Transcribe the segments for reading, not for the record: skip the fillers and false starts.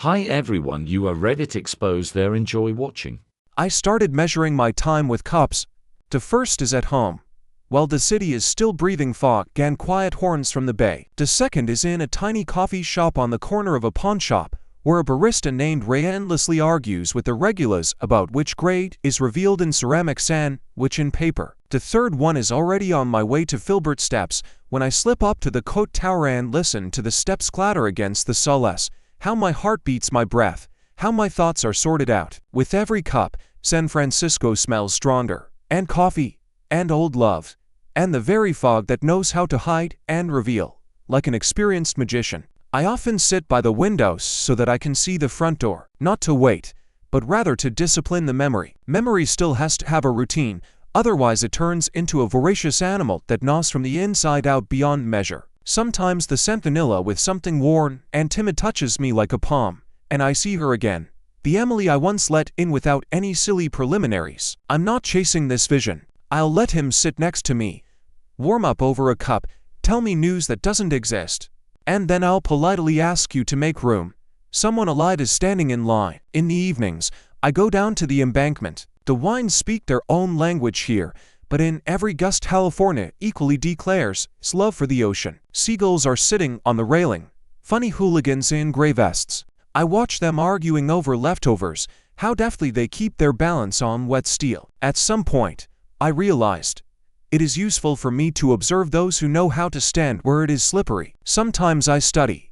Hi everyone, you are Reddit expose there, enjoy watching. I started measuring my time with cups. The first is at home, while the city is still breathing fog and quiet horns from the bay. The second is in a tiny coffee shop on the corner of a pawn shop, where a barista named Ray endlessly argues with the regulars about which grade is revealed in ceramic sand, which in paper. The third one is already on my way to Filbert Steps, when I slip up to the coat tower and listen to the steps clatter against the solace. How my heart beats my breath, how my thoughts are sorted out. With every cup, San Francisco smells stronger, and coffee, and old love, and the very fog that knows how to hide and reveal, like an experienced magician. I often sit by the window so that I can see the front door, not to wait, but rather to discipline the memory. Memory still has to have a routine, otherwise it turns into a voracious animal that gnaws from the inside out beyond measure. Sometimes the scent vanilla with something worn and timid touches me like a palm, and I see her again. The Emily I once let in without any silly preliminaries. I'm not chasing this vision. I'll let him sit next to me, warm up over a cup, tell me news that doesn't exist, and then I'll politely ask you to make room. Someone alive is standing in line. In the evenings, I go down to the embankment. The wines speak their own language here, but in every gust California equally declares its love for the ocean. Seagulls are sitting on the railing, funny hooligans in gray vests. I watch them arguing over leftovers, how deftly they keep their balance on wet steel. At some point, I realized it is useful for me to observe those who know how to stand where it is slippery. Sometimes I study,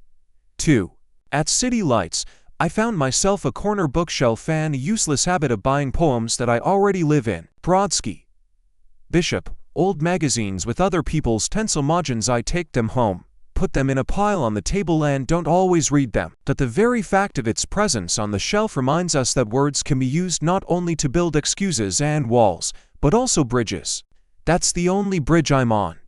too. At City Lights, I found myself a corner bookshelf and a useless habit of buying poems that I already live in. Brodsky, Bishop, old magazines with other people's tinsel margins. I take them home, put them in a pile on the table and don't always read them. But the very fact of its presence on the shelf reminds us that words can be used not only to build excuses and walls, but also bridges. That's the only bridge I'm on.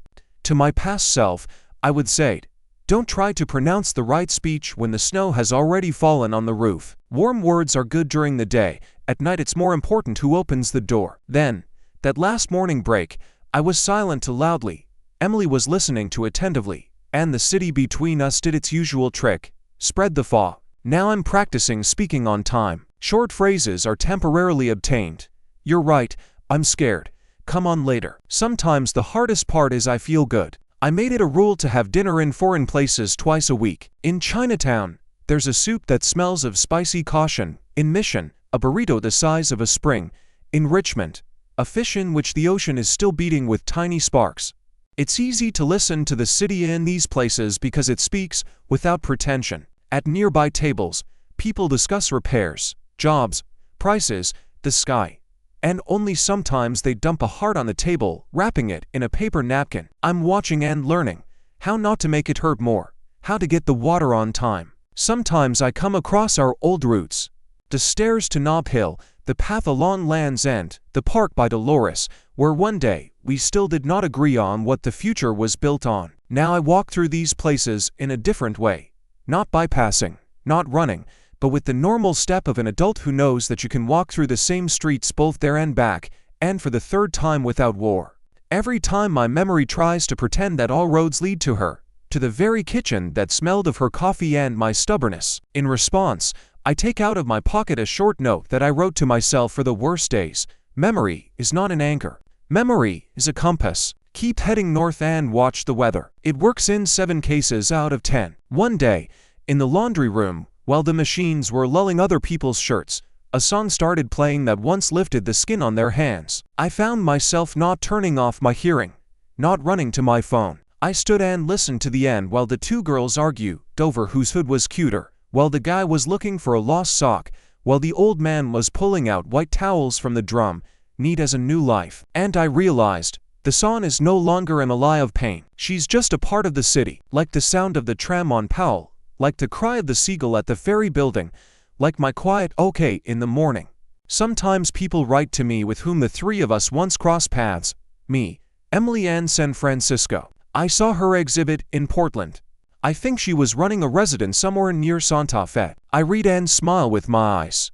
To my past self, I would say, don't try to pronounce the right speech when the snow has already fallen on the roof. Warm words are good during the day. At night it's more important who opens the door. Then, that last morning break, I was silent too loudly. Emily was listening too attentively, and the city between us did its usual trick, spread the fog. Now I'm practicing speaking on time. Short phrases are temporarily obtained. You're right, I'm scared. Come on later. Sometimes the hardest part is I feel good. I made it a rule to have dinner in foreign places twice a week. In Chinatown, there's a soup that smells of spicy caution. In Mission, a burrito the size of a spring. In Richmond, a fish in which the ocean is still beating with tiny sparks. It's easy to listen to the city in these places because it speaks without pretension. At nearby tables, people discuss repairs, jobs, prices, the sky, and only sometimes they dump a heart on the table, wrapping it in a paper napkin. I'm watching and learning how not to make it hurt more, how to get the water on time. Sometimes I come across our old routes, the stairs to Nob Hill, the path along Land's End, the park by Dolores, where one day we still did not agree on what the future was built on. Now I walk through these places in a different way, not bypassing, not running, but with the normal step of an adult who knows that you can walk through the same streets both there and back, and for the third time without war. Every time my memory tries to pretend that all roads lead to her, to the very kitchen that smelled of her coffee and my stubbornness. In response, I take out of my pocket a short note that I wrote to myself for the worst days. Memory is not an anchor. Memory is a compass. Keep heading north and watch the weather. It works in 7 cases out of 10. One day, in the laundry room, while the machines were lulling other people's shirts, a song started playing that once lifted the skin on their hands. I found myself not turning off my hearing, not running to my phone. I stood and listened to the end while the 2 girls argued over whose hood was cuter, while the guy was looking for a lost sock, while the old man was pulling out white towels from the drum, neat as a new life. And I realized, the song is no longer an ally of pain. She's just a part of the city, like the sound of the tram on Powell, like the cry of the seagull at the ferry building, like my quiet okay in the morning. Sometimes people write to me with whom the 3 of us once crossed paths, me, Emily and San Francisco. I saw her exhibit in Portland. I think she was running a residence somewhere near Santa Fe. I read and smile with my eyes.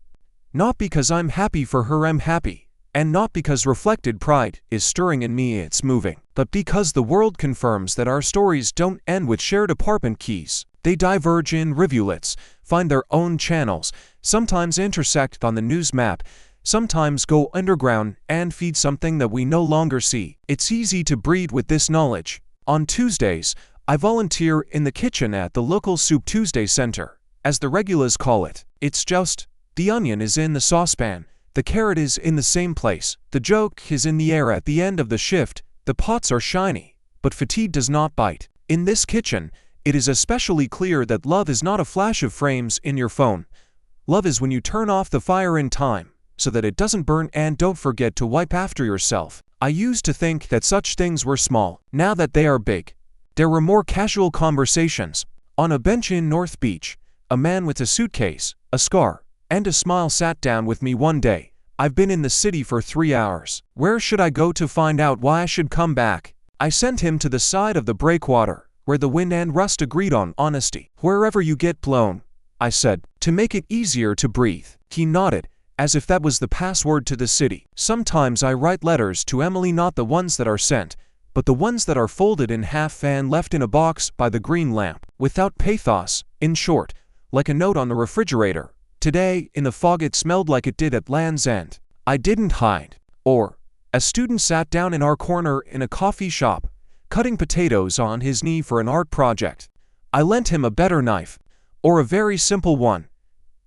Not because I'm happy for her, I'm happy, and not because reflected pride is stirring in me, it's moving, but because the world confirms that our stories don't end with shared apartment keys. They diverge in rivulets, find their own channels, sometimes intersect on the news map, sometimes go underground and feed something that we no longer see. It's easy to breed with this knowledge. On Tuesdays, I volunteer in the kitchen at the local Soup Tuesday Center, as the regulars call it. It's just, the onion is in the saucepan, the carrot is in the same place, the joke is in the air at the end of the shift, the pots are shiny, but fatigue does not bite. In this kitchen, it is especially clear that love is not a flash of frames in your phone. Love is when you turn off the fire in time, so that it doesn't burn, and don't forget to wipe after yourself. I used to think that such things were small. Now that they are big. There were more casual conversations. On a bench in North Beach, a man with a suitcase, a scar, and a smile sat down with me one day. I've been in the city for 3 hours. Where should I go to find out why I should come back? I sent him to the side of the breakwater, where the wind and rust agreed on honesty. Wherever you get blown, I said, to make it easier to breathe. He nodded, as if that was the password to the city. Sometimes I write letters to Emily, not the ones that are sent, but the ones that are folded in half and left in a box by the green lamp, without pathos, in short, like a note on the refrigerator. Today, in the fog, it smelled like it did at Land's End. I didn't hide. Or, a student sat down in our corner in a coffee shop, cutting potatoes on his knee for an art project. I lent him a better knife, or a very simple one.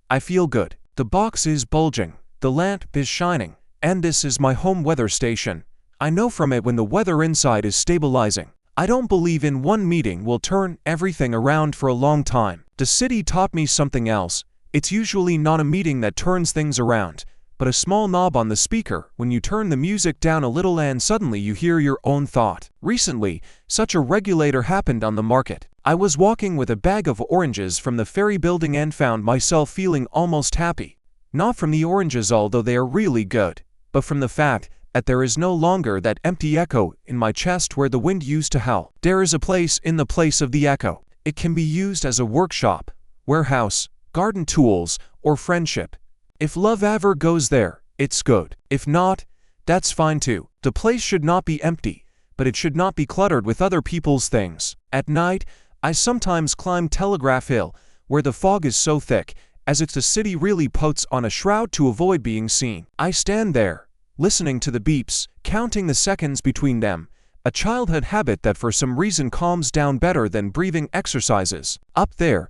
I feel good. The box is bulging, the lamp is shining, and this is my home weather station. I know from it when the weather inside is stabilizing. I don't believe in one meeting will turn everything around for a long time. The city taught me something else. It's usually not a meeting that turns things around, but a small knob on the speaker when you turn the music down a little and suddenly you hear your own thought. Recently, such a regulator happened on the market. I was walking with a bag of oranges from the ferry building and found myself feeling almost happy. Not from the oranges, although they are really good, but from the fact that there is no longer that empty echo in my chest where the wind used to howl. There is a place in the place of the echo. It can be used as a workshop, warehouse, garden tools, or friendship. If love ever goes there, it's good. If not, that's fine too. The place should not be empty, but it should not be cluttered with other people's things. At night, I sometimes climb Telegraph Hill, where the fog is so thick, as if the city really puts on a shroud to avoid being seen. I stand there, listening to the beeps, counting the seconds between them, a childhood habit that for some reason calms down better than breathing exercises. Up there,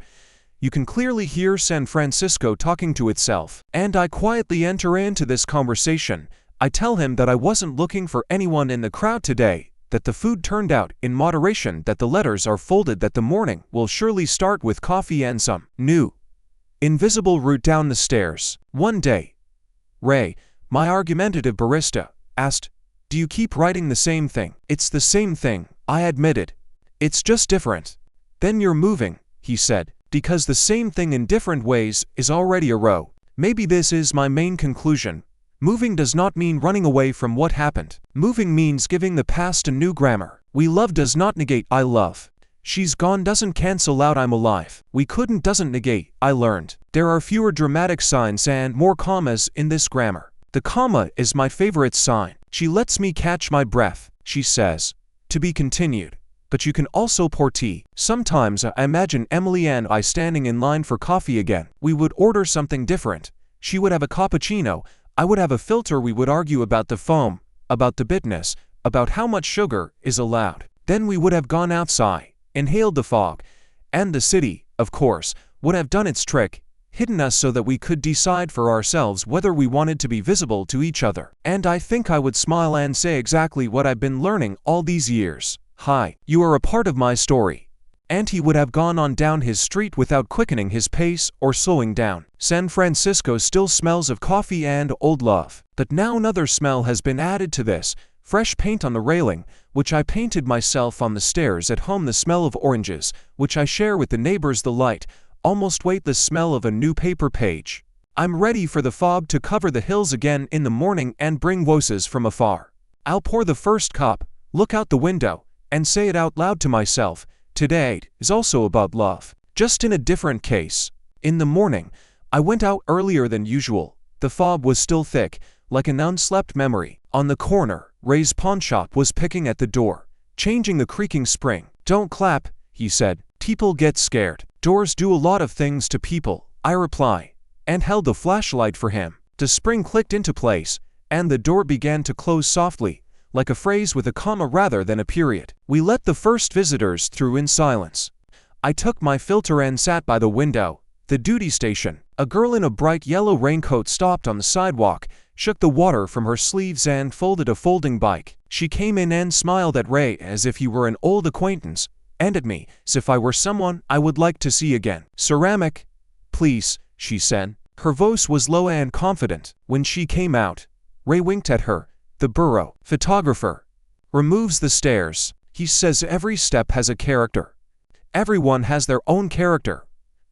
you can clearly hear San Francisco talking to itself, and I quietly enter into this conversation. I tell him that I wasn't looking for anyone in the crowd today, that the food turned out in moderation, that the letters are folded, that the morning will surely start with coffee and some new, invisible route down the stairs. One day, Ray, my argumentative barista, asked, "Do you keep writing the same thing?" "It's the same thing," I admitted. "It's just different." "Then you're moving," he said, "because the same thing in different ways is already a row." Maybe this is my main conclusion. Moving does not mean running away from what happened. Moving means giving the past a new grammar. We love does not negate I love. She's gone doesn't cancel out I'm alive. We couldn't doesn't negate I learned. There are fewer dramatic signs and more commas in this grammar. The comma is my favorite sign. She lets me catch my breath. She says, "To be continued. But you can also pour tea." Sometimes I imagine Emily and I standing in line for coffee again. We would order something different. She would have a cappuccino, I would have a filter. We would argue about the foam, about the bitterness, about how much sugar is allowed. Then we would have gone outside, inhaled the fog, and the city, of course, would have done its trick, hidden us so that we could decide for ourselves whether we wanted to be visible to each other. And I think I would smile and say exactly what I've been learning all these years. "Hi, you are a part of my story." And he would have gone on down his street without quickening his pace or slowing down. San Francisco still smells of coffee and old love. But now another smell has been added to this. Fresh paint on the railing, which I painted myself on the stairs at home. The smell of oranges, which I share with the neighbors. The light, almost weightless smell of a new paper page. I'm ready for the fog to cover the hills again in the morning and bring voices from afar. I'll pour the first cup, look out the window, and say it out loud to myself. Today is also about love, just in a different case. In the morning, I went out earlier than usual. The fog was still thick, like an unslept memory. On the corner, Ray's pawnshop was picking at the door, changing the creaking spring. "Don't clap," he said. "People get scared." Doors do a lot of things to people, I reply, and held the flashlight for him. The spring clicked into place, and the door began to close softly, like a phrase with a comma rather than a period. We let the first visitors through in silence. I took my filter and sat by the window. The duty station. A girl in a bright yellow raincoat stopped on the sidewalk, shook the water from her sleeves and folded a folding bike. She came in and smiled at Ray as if he were an old acquaintance, and at me as if I were someone I would like to see again. "Ceramic, please," she said. Her voice was low and confident. When she came out, Ray winked at her. "The bureau photographer removes the stairs. He says every step has a character. Everyone has their own character.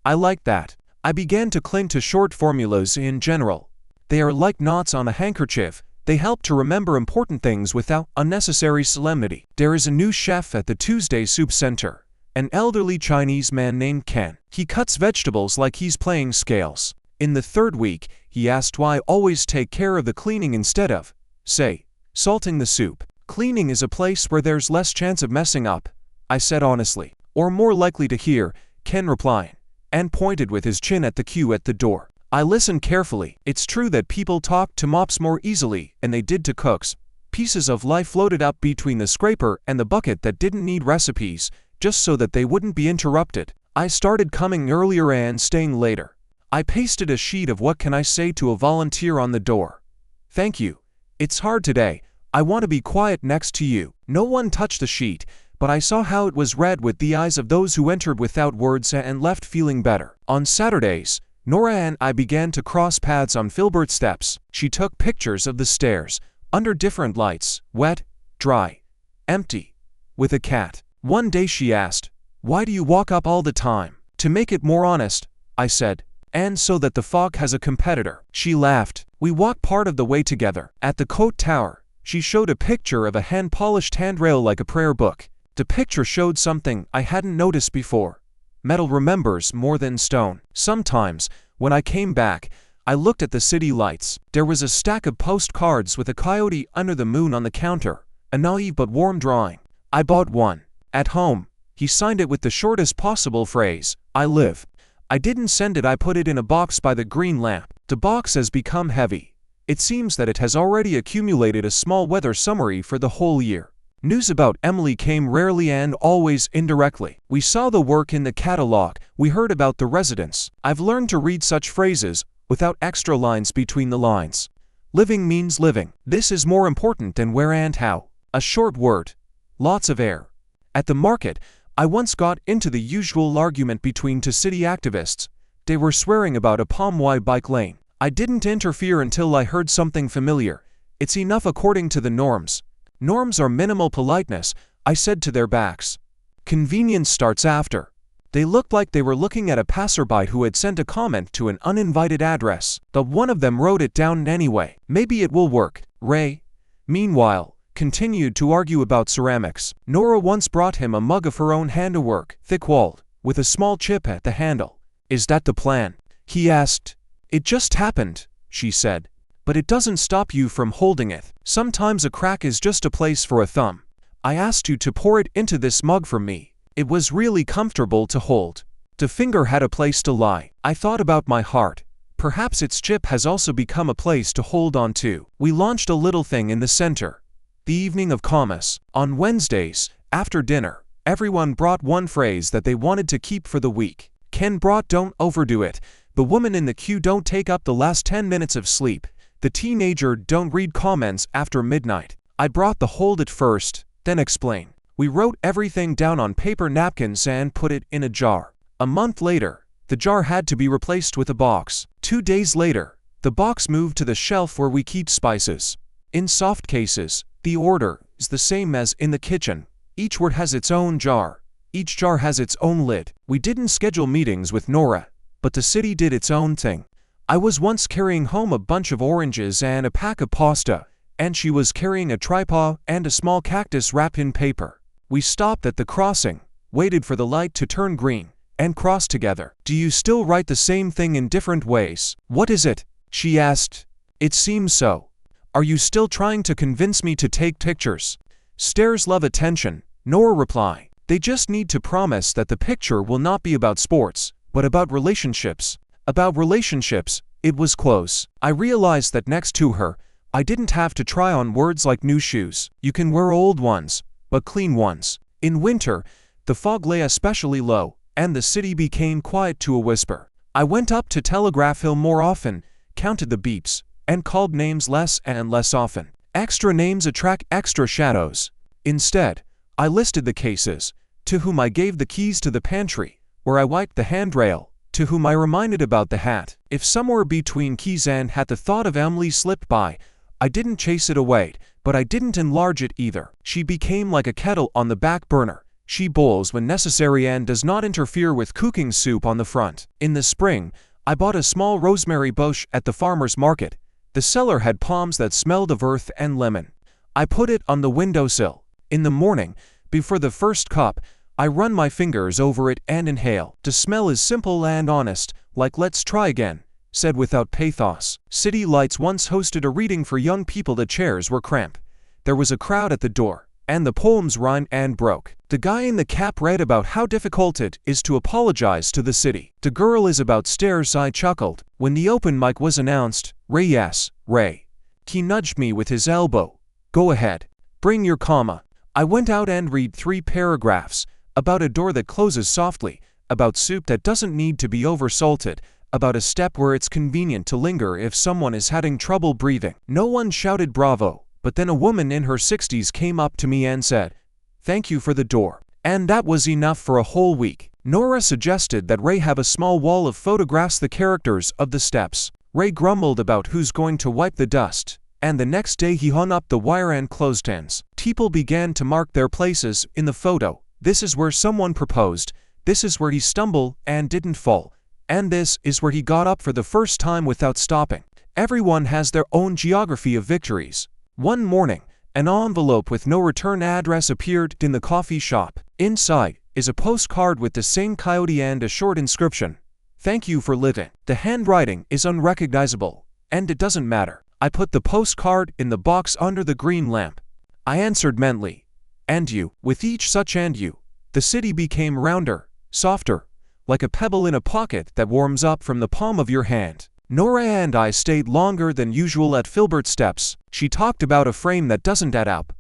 I like that." I began to cling to short formulas in general. They are like knots on a handkerchief. They help to remember important things without unnecessary solemnity. There is a new chef at the Tuesday Soup Center, an elderly Chinese man named Ken. He cuts vegetables like he's playing scales. In the third week, he asked why I always take care of the cleaning instead of, say, salting the soup. "Cleaning is a place where there's less chance of messing up," I said honestly. "Or more likely to hear," Ken replied, and pointed with his chin at the queue at the door. I listened carefully. It's true that people talk to mops more easily, and they did to cooks. Pieces of life floated up between the scraper and the bucket that didn't need recipes, just so that they wouldn't be interrupted. I started coming earlier and staying later. I pasted a sheet of "what can I say" to a volunteer on the door. "Thank you. It's hard today. I want to be quiet next to you." No one touched the sheet, but I saw how it was read with the eyes of those who entered without words and left feeling better. On Saturdays, Nora and I began to cross paths on Filbert Steps. She took pictures of the stairs, under different lights, wet, dry, empty, with a cat. One day she asked, "Why do you walk up all the time?" "To make it more honest," I said, "and so that the fog has a competitor." She laughed. We walked part of the way together. At the Coat Tower, she showed a picture of a hand-polished handrail like a prayer book. The picture showed something I hadn't noticed before. Metal remembers more than stone. Sometimes, when I came back, I looked at the city lights. There was a stack of postcards with a coyote under the moon on the counter, a naive but warm drawing. I bought one. At home, he signed it with the shortest possible phrase, "I live." I didn't send it. I put it in a box by the green lamp. The box has become heavy. It seems that it has already accumulated a small weather summary for the whole year. News about Emily came rarely and always indirectly. We saw the work in the catalog. We heard about the residents. I've learned to read such phrases without extra lines between the lines. Living means living. This is more important than where and how. A short word. Lots of air. At the market, I once got into the usual argument between two city activists. They were swearing about a palm-wide bike lane. I didn't interfere until I heard something familiar. "It's enough according to the norms." Norms are minimal politeness, I said to their backs. Convenience starts after. They looked like they were looking at a passerby who had sent a comment to an uninvited address. But one of them wrote it down anyway. Maybe it will work. Ray, meanwhile, continued to argue about ceramics. Nora once brought him a mug of her own handiwork, thick-walled, with a small chip at the handle. "Is that the plan?" he asked. "It just happened," she said. "But it doesn't stop you from holding it. Sometimes a crack is just a place for a thumb. I asked you to pour it into this mug for me. It was really comfortable to hold. The finger had a place to lie." I thought about my heart. Perhaps its chip has also become a place to hold on to. We launched a little thing in the center. The evening of commerce. On Wednesdays, after dinner, everyone brought one phrase that they wanted to keep for the week. Ken brought "don't overdo it." The woman in the queue "don't take up the last 10 minutes of sleep." The teenager "don't read comments after midnight." I brought the "hold it first, then explain." We wrote everything down on paper napkins and put it in a jar. A month later, the jar had to be replaced with a box. 2 days later, the box moved to the shelf where we keep spices. In soft cases, the order is the same as in the kitchen. Each word has its own jar. Each jar has its own lid. We didn't schedule meetings with Nora, but the city did its own thing. I was once carrying home a bunch of oranges and a pack of pasta, and she was carrying a tripod and a small cactus wrapped in paper. We stopped at the crossing, waited for the light to turn green, and crossed together. "Do you still write the same thing in different ways?" "What is it?" she asked. "It seems so." "Are you still trying to convince me to take pictures?" "Stairs love attention," Nora replied. They just need to promise that the picture will not be about sports, but about relationships. About relationships, it was close. I realized that next to her, I didn't have to try on words like new shoes. You can wear old ones, but clean ones. In winter, the fog lay especially low, and the city became quiet to a whisper. I went up to Telegraph Hill more often, counted the beeps, and called names less and less often. Extra names attract extra shadows. Instead, I listed the cases, to whom I gave the keys to the pantry, where I wiped the handrail, to whom I reminded about the hat. If somewhere between keys and hat the thought of Emily slipped by, I didn't chase it away, but I didn't enlarge it either. She became like a kettle on the back burner. She boils when necessary and does not interfere with cooking soup on the front. In the spring, I bought a small rosemary bush at the farmer's market. The seller had palms that smelled of earth and lemon. I put it on the windowsill. In the morning, before the first cup, I run my fingers over it and inhale. The smell is simple and honest, like "let's try again," said without pathos. City Lights once hosted a reading for young people. The chairs were cramped. There was a crowd at the door, and the poems rhymed and broke. The guy in the cap read about how difficult it is to apologize to the city. The girl is about stairs. I chuckled. When the open mic was announced, "Ray, yes, Ray." He nudged me with his elbow. "Go ahead. Bring your comma." I went out and read 3 paragraphs, about a door that closes softly, about soup that doesn't need to be over-salted, about a step where it's convenient to linger if someone is having trouble breathing. No one shouted bravo, but then a woman in her 60s came up to me and said, "Thank you for the door." And that was enough for a whole week. Nora suggested that Ray have a small wall of photographs, the characters of the steps. Ray grumbled about who's going to wipe the dust, and the next day he hung up the wire and clothespins. People began to mark their places in the photo. This is where someone proposed, this is where he stumbled and didn't fall, and this is where he got up for the first time without stopping. Everyone has their own geography of victories. One morning, an envelope with no return address appeared in the coffee shop. Inside is a postcard with the same coyote and a short inscription, "Thank you for living." The handwriting is unrecognizable, and it doesn't matter. I put the postcard in the box under the green lamp. I answered mentally, "And you." With each such "and you," the city became rounder, softer, like a pebble in a pocket that warms up from the palm of your hand. Nora and I stayed longer than usual at Filbert Steps. She talked about a frame that doesn't add up.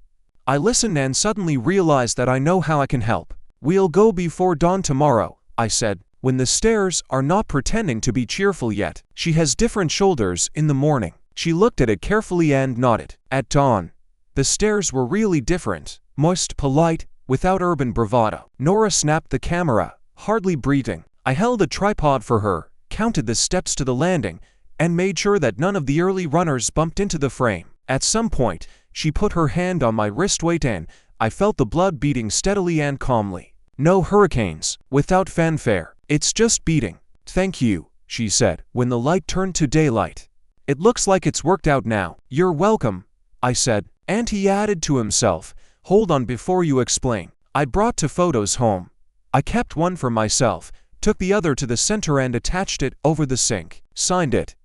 I listened and suddenly realized that I know how I can help. "We'll go before dawn tomorrow," I said, "when the stairs are not pretending to be cheerful yet." She has different shoulders in the morning. She looked at it carefully and nodded. At dawn, the stairs were really different, moist, polite, without urban bravado. Nora snapped the camera, hardly breathing. I held a tripod for her, counted the steps to the landing, and made sure that none of the early runners bumped into the frame. At some point, she put her hand on my wristweight and I felt the blood beating steadily and calmly. "No hurricanes, without fanfare. It's just beating." "Thank you," she said, when the light turned to daylight. "It looks like it's worked out now." "You're welcome," I said, and he added to himself, "Hold on before you explain." I brought 2 photos home. I kept one for myself, took the other to the center and attached it over the sink. Signed it.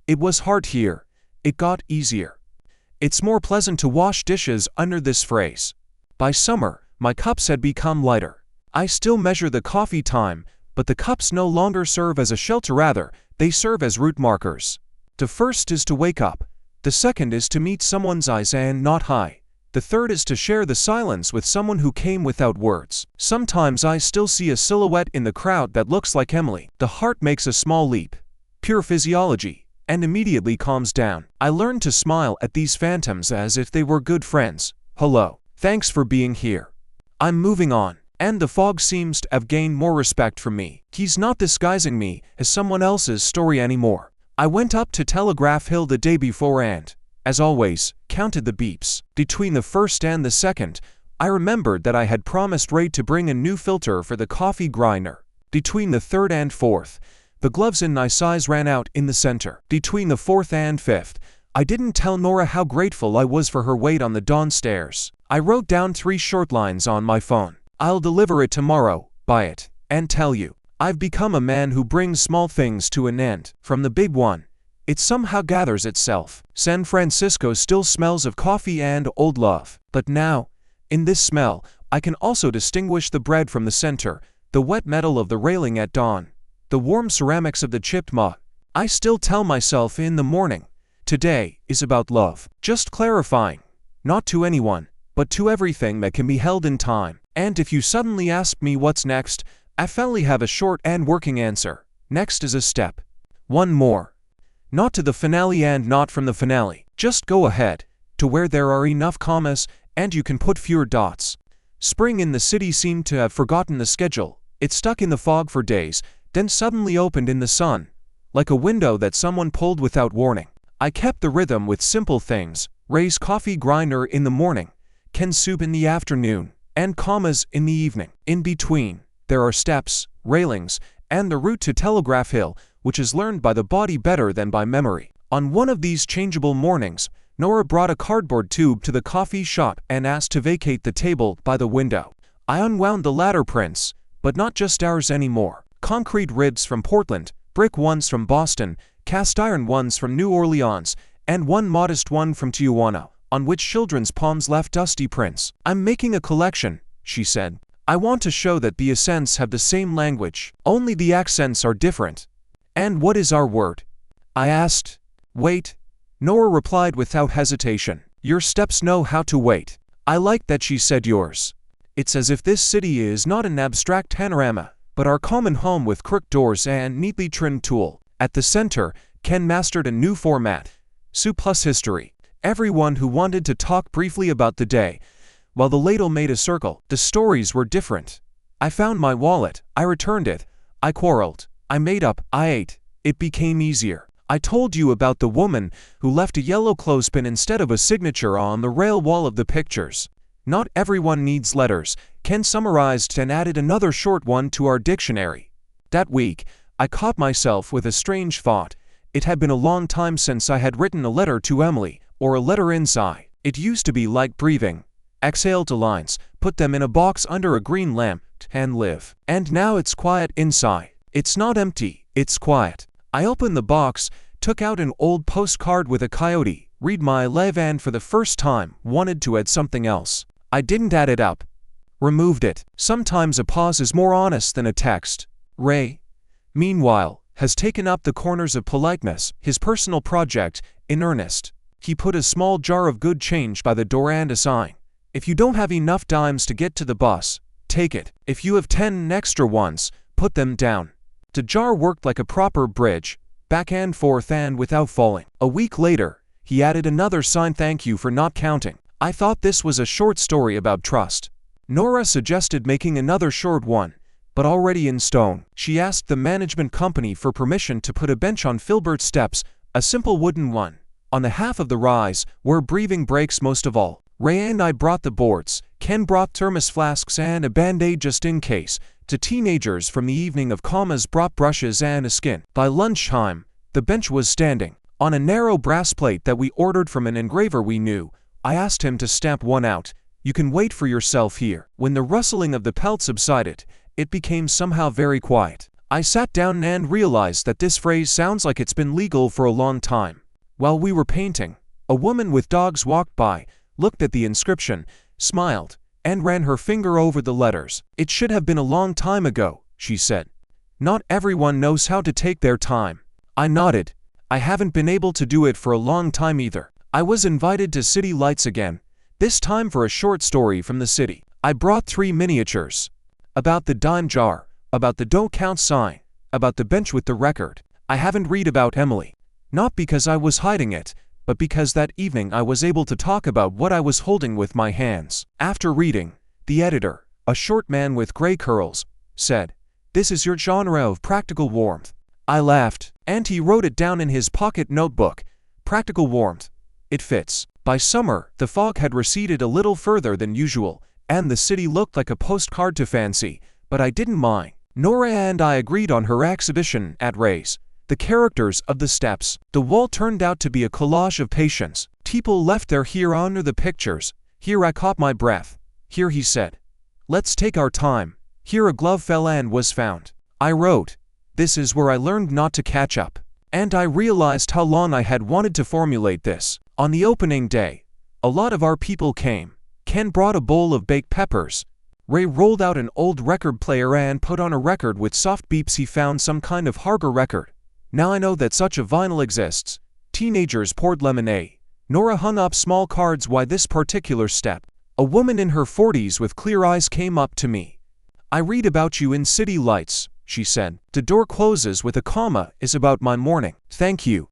It was hard here. It got easier. It's more pleasant to wash dishes under this phrase. By summer, my cups had become lighter. I still measure the coffee time, but the cups no longer serve as a shelter, rather, they serve as route markers. The first is to wake up. The second is to meet someone's eyes and not high. The third is to share the silence with someone who came without words. Sometimes I still see a silhouette in the crowd that looks like Emily. The heart makes a small leap. Pure physiology. And immediately calms down. I learned to smile at these phantoms as if they were good friends. "Hello. Thanks for being here. I'm moving on." And the fog seems to have gained more respect from me. He's not disguising me as someone else's story anymore. I went up to Telegraph Hill the day before and, as always, counted the beeps. Between the first and the second, I remembered that I had promised Ray to bring a new filter for the coffee grinder. Between the third and fourth, the gloves in my size ran out in the center. Between the fourth and fifth, I didn't tell Nora how grateful I was for her wait on the dawn stairs. I wrote down 3 short lines on my phone. "I'll deliver it tomorrow, buy it, and tell you. I've become a man who brings small things to an end. From the big one, it somehow gathers itself." San Francisco still smells of coffee and old love. But now, in this smell, I can also distinguish the bread from the center, the wet metal of the railing at dawn, the warm ceramics of the chipped mud. I still tell myself in the morning, today is about love. Just clarifying, not to anyone, but to everything that can be held in time. And if you suddenly ask me what's next, I finally have a short and working answer. Next is a step. One more. Not to the finale and not from the finale. Just go ahead, to where there are enough commas, and you can put fewer dots. Spring in the city seemed to have forgotten the schedule. It stuck in the fog for days, then suddenly opened in the sun, like a window that someone pulled without warning. I kept the rhythm with simple things: Ray's coffee grinder in the morning, Ken's soup in the afternoon, and commas in the evening. In between, there are steps, railings, and the route to Telegraph Hill, which is learned by the body better than by memory. On one of these changeable mornings, Nora brought a cardboard tube to the coffee shop and asked to vacate the table by the window. I unwound the ladder prints, but not just ours anymore. Concrete ribs from Portland, brick ones from Boston, cast iron ones from New Orleans, and one modest one from Tijuana, on which children's palms left dusty prints. I'm making a collection, she said. I want to show that the accents have the same language, only the accents are different. And what is our word? I asked. Wait. Nora replied without hesitation. Your steps know how to wait. I like that she said yours. It's as if this city is not an abstract panorama, but our common home with crooked doors and neatly trimmed tulle. At the center, Ken mastered a new format. Soup plus history. Everyone who wanted to talk briefly about the day, while the ladle made a circle. The stories were different. I found my wallet. I returned it. I quarreled. I made up. I ate. It became easier. I told you about the woman who left a yellow clothespin instead of a signature on the rail wall of the pictures. Not everyone needs letters. Ken summarized and added another short one to our dictionary. That week, I caught myself with a strange thought. It had been a long time since I had written a letter to Emily, or a letter inside. It used to be like breathing. Exhale to lines, put them in a box under a green lamp, and live. And now it's quiet inside. It's not empty, it's quiet. I opened the box, took out an old postcard with a coyote, read my life, and for the first time wanted to add something else. I didn't add it up. Removed it. Sometimes a pause is more honest than a text. Ray, meanwhile, has taken up the corners of politeness, his personal project, in earnest. He put a small jar of good change by the door and a sign. If you don't have enough dimes to get to the bus, take it. If you have 10 extra ones, put them down. The jar worked like a proper bridge, back and forth and without falling. A week later, he added another sign: thank you for not counting. I thought this was a short story about trust. Nora suggested making another short one, but already in stone. She asked the management company for permission to put a bench on Filbert Steps, a simple wooden one, on the half of the rise, where breathing breaks most of all. Ray and I brought the boards. Ken brought thermos flasks and a band-aid just in case. The teenagers from the evening of commas brought brushes and a skin. By lunchtime, the bench was standing. On a narrow brass plate that we ordered from an engraver we knew, I asked him to stamp one out. You can wait for yourself here. When the rustling of the pelt subsided, it became somehow very quiet. I sat down and realized that this phrase sounds like it's been legal for a long time. While we were painting, a woman with dogs walked by, looked at the inscription, smiled, and ran her finger over the letters. It should have been a long time ago, she said. Not everyone knows how to take their time. I nodded. I haven't been able to do it for a long time either. I was invited to City Lights again, this time for a short story from the city. I brought 3 miniatures. About the dime jar, about the don't count sign, about the bench with the record. I haven't read about Emily. Not because I was hiding it, but because that evening I was able to talk about what I was holding with my hands. After reading, the editor, a short man with gray curls, said, "This is your genre of practical warmth." I laughed, and he wrote it down in his pocket notebook. Practical warmth. It fits. By summer, the fog had receded a little further than usual, and the city looked like a postcard to fancy, but I didn't mind. Nora and I agreed on her exhibition at Ray's. The characters of the steps. The wall turned out to be a collage of patience. People left their here under the pictures. Here I caught my breath. Here he said, "Let's take our time." Here a glove fell and was found. I wrote, "This is where I learned not to catch up." And I realized how long I had wanted to formulate this. On the opening day, a lot of our people came. Ken brought a bowl of baked peppers, Ray rolled out an old record player and put on a record with soft beeps. He found some kind of Harger record. Now I know that such a vinyl exists. Teenagers poured lemonade. Nora hung up small cards. Why this particular step? A woman in her 40s with clear eyes came up to me. I read about you in City Lights, she said. The door closes with a comma is about my morning. Thank you,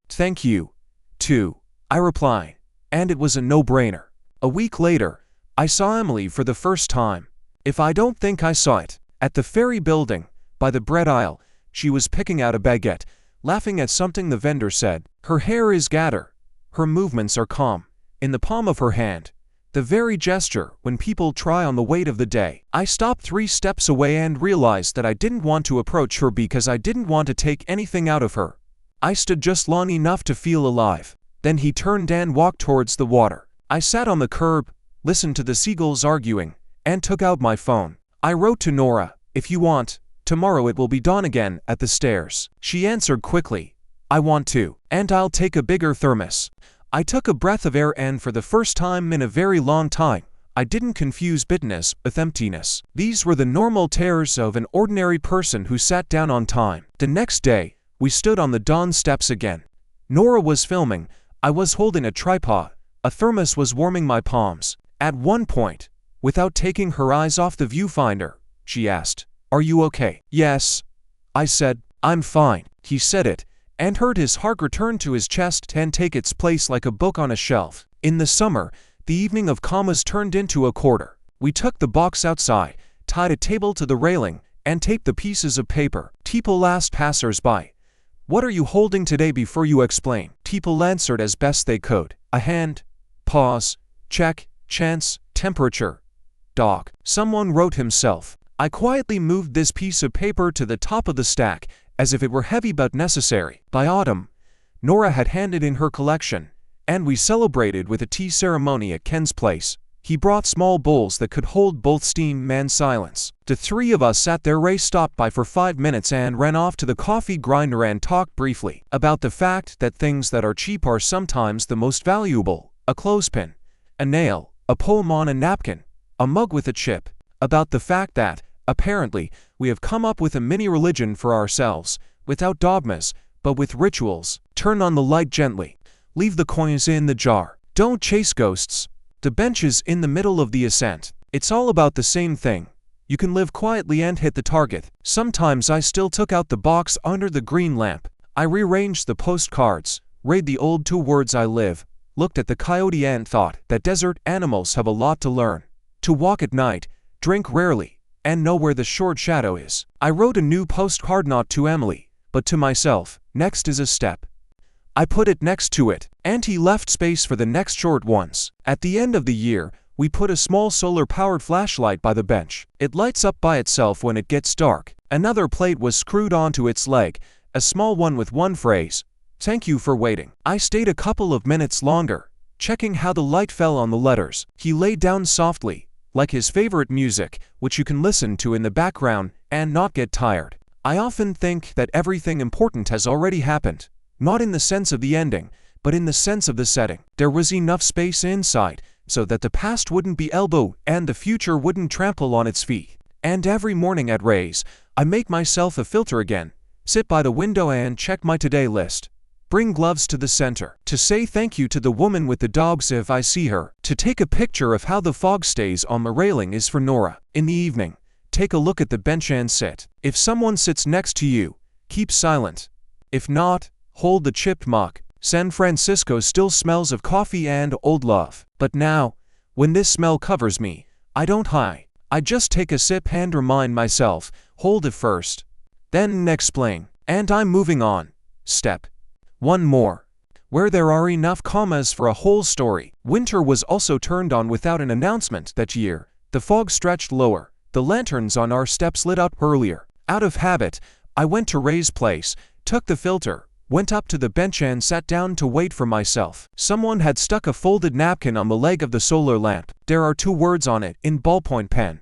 too, I replied. And it was a no-brainer. A week later, I saw Emily for the first time. If I don't think I saw it. At the ferry building, by the bread aisle, she was picking out a baguette, laughing at something the vendor said. Her hair is gathered. Her movements are calm. In the palm of her hand. The very gesture when people try on the weight of the day. I stopped 3 steps away and realized that I didn't want to approach her because I didn't want to take anything out of her. I stood just long enough to feel alive. Then he turned and walked towards the water. I sat on the curb, listened to the seagulls arguing, and took out my phone. I wrote to Nora, if you want, tomorrow it will be dawn again at the stairs. She answered quickly, I want to, and I'll take a bigger thermos. I took a breath of air and for the first time in a very long time, I didn't confuse bitterness with emptiness. These were the normal tears of an ordinary person who sat down on time. The next day, we stood on the dawn steps again. Nora was filming. I was holding a tripod. A thermos was warming my palms. At one point, without taking her eyes off the viewfinder, she asked, Are you okay? Yes. I said, I'm fine. He said it, and heard his heart return to his chest and take its place like a book on a shelf. In the summer, the evening of commas turned into a quarter. We took the box outside, tied a table to the railing, and taped the pieces of paper. People asked passers-by, What are you holding today before you explain? People answered as best they could. A hand, pause, check, chance, temperature, dog. Someone wrote himself. I quietly moved this piece of paper to the top of the stack, as if it were heavy but necessary. By autumn, Nora had handed in her collection, and we celebrated with a tea ceremony at Ken's place. He brought small bowls that could hold both steam and silence. The 3 of us sat there. Ray stopped by for 5 minutes and ran off to the coffee grinder and talked briefly about the fact that things that are cheap are sometimes the most valuable. A clothespin, a nail, a poem on a napkin, a mug with a chip. About the fact that, apparently, we have come up with a mini-religion for ourselves, without dogmas, but with rituals. Turn on the light gently. Leave the coins in the jar. Don't chase ghosts. The bench is in the middle of the ascent. It's all about the same thing. You can live quietly and hit the target. Sometimes I still took out the box under the green lamp. I rearranged the postcards, read the old 2 words I live, looked at the coyote and thought that desert animals have a lot to learn. To walk at night, drink rarely, and know where the short shadow is. I wrote a new postcard not to Emily, but to myself. Next is a step. I put it next to it, and he left space for the next short ones. At the end of the year, we put a small solar-powered flashlight by the bench. It lights up by itself when it gets dark. Another plate was screwed onto its leg, a small one with one phrase, Thank you for waiting. I stayed a couple of minutes longer, checking how the light fell on the letters. He lay down softly, like his favorite music, which you can listen to in the background and not get tired. I often think that everything important has already happened, not in the sense of the ending, but in the sense of the setting. There was enough space inside so that the past wouldn't be elbowed and the future wouldn't trample on its feet. And every morning at Ray's, I make myself a filter again, sit by the window and check my today list. Bring gloves to the center. To say thank you to the woman with the dogs if I see her. To take a picture of how the fog stays on the railing is for Nora. In the evening, take a look at the bench and sit. If someone sits next to you, keep silent. If not, hold the chipped mug. San Francisco still smells of coffee and old love. But now, when this smell covers me, I don't hide. I just take a sip and remind myself, hold it first, then explain. And I'm moving on. Step 1 more. Where there are enough commas for a whole story. Winter was also turned on without an announcement that year. The fog stretched lower. The lanterns on our steps lit up earlier. Out of habit, I went to Ray's place, took the filter, went up to the bench and sat down to wait for myself. Someone had stuck a folded napkin on the leg of the solar lamp. There are 2 words on it in ballpoint pen.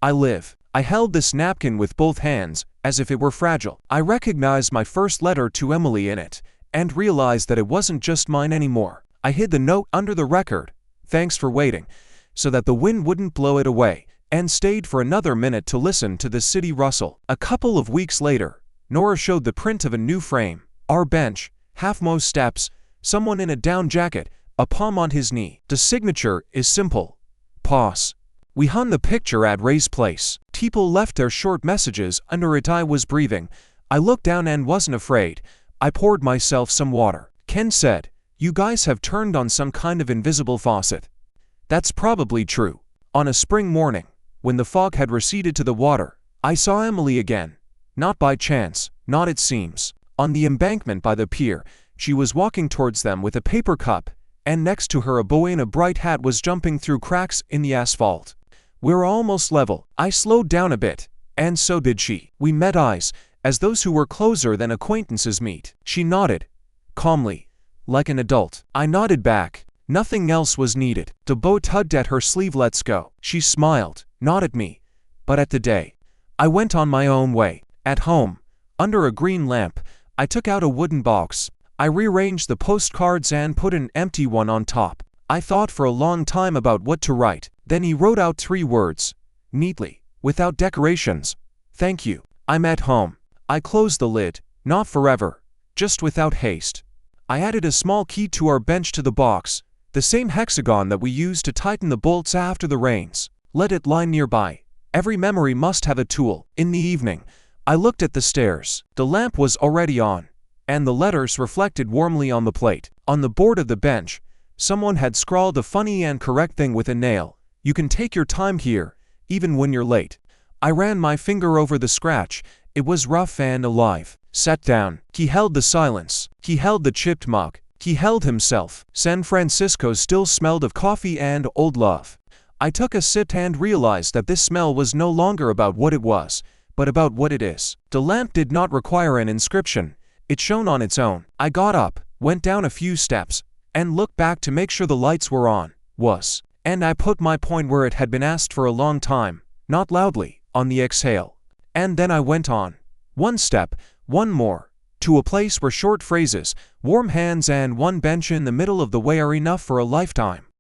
I live. I held this napkin with both hands, as if it were fragile. I recognized my first letter to Emily in it, and realized that it wasn't just mine anymore. I hid the note under the record, thanks for waiting, so that the wind wouldn't blow it away, and stayed for another minute to listen to the city rustle. A couple of weeks later, Nora showed the print of a new frame, our bench, half-mow steps, someone in a down jacket, a palm on his knee. The signature is simple. Pause. We hung the picture at Ray's place. People left their short messages under it. I was breathing. I looked down and wasn't afraid. I poured myself some water. Ken said, "You guys have turned on some kind of invisible faucet." That's probably true. On a spring morning, when the fog had receded to the water, I saw Emily again. Not by chance, not it seems. On the embankment by the pier, she was walking towards them with a paper cup, and next to her a boy in a bright hat was jumping through cracks in the asphalt. We're almost level. I slowed down a bit, and so did she. We met eyes, as those who were closer than acquaintances meet. She nodded, calmly, like an adult. I nodded back. Nothing else was needed. The boy tugged at her sleeve. "Let's go." She smiled, not at me, but at the day. I went on my own way. At home, under a green lamp, I took out a wooden box. I rearranged the postcards and put an empty one on top. I thought for a long time about what to write. Then he wrote out 3 words, neatly, without decorations. "Thank you. I'm at home." I closed the lid, not forever, just without haste. I added a small key to our bench to the box, the same hexagon that we used to tighten the bolts after the rains. Let it lie nearby. Every memory must have a tool. In the evening, I looked at the stairs. The lamp was already on, and the letters reflected warmly on the plate. On the board of the bench, someone had scrawled a funny and correct thing with a nail. "You can take your time here, even when you're late." I ran my finger over the scratch. It was rough and alive. Sat down. He held the silence. He held the chipped mug. He held himself. San Francisco still smelled of coffee and old love. I took a sip and realized that this smell was no longer about what it was, but about what it is. The lamp did not require an inscription. It shone on its own. I got up, went down a few steps, and looked back to make sure the lights were on. And I put my point where it had been asked for a long time, not loudly, on the exhale. And then I went on. One step, one more, to a place where short phrases, warm hands and one bench in the middle of the way are enough for a lifetime.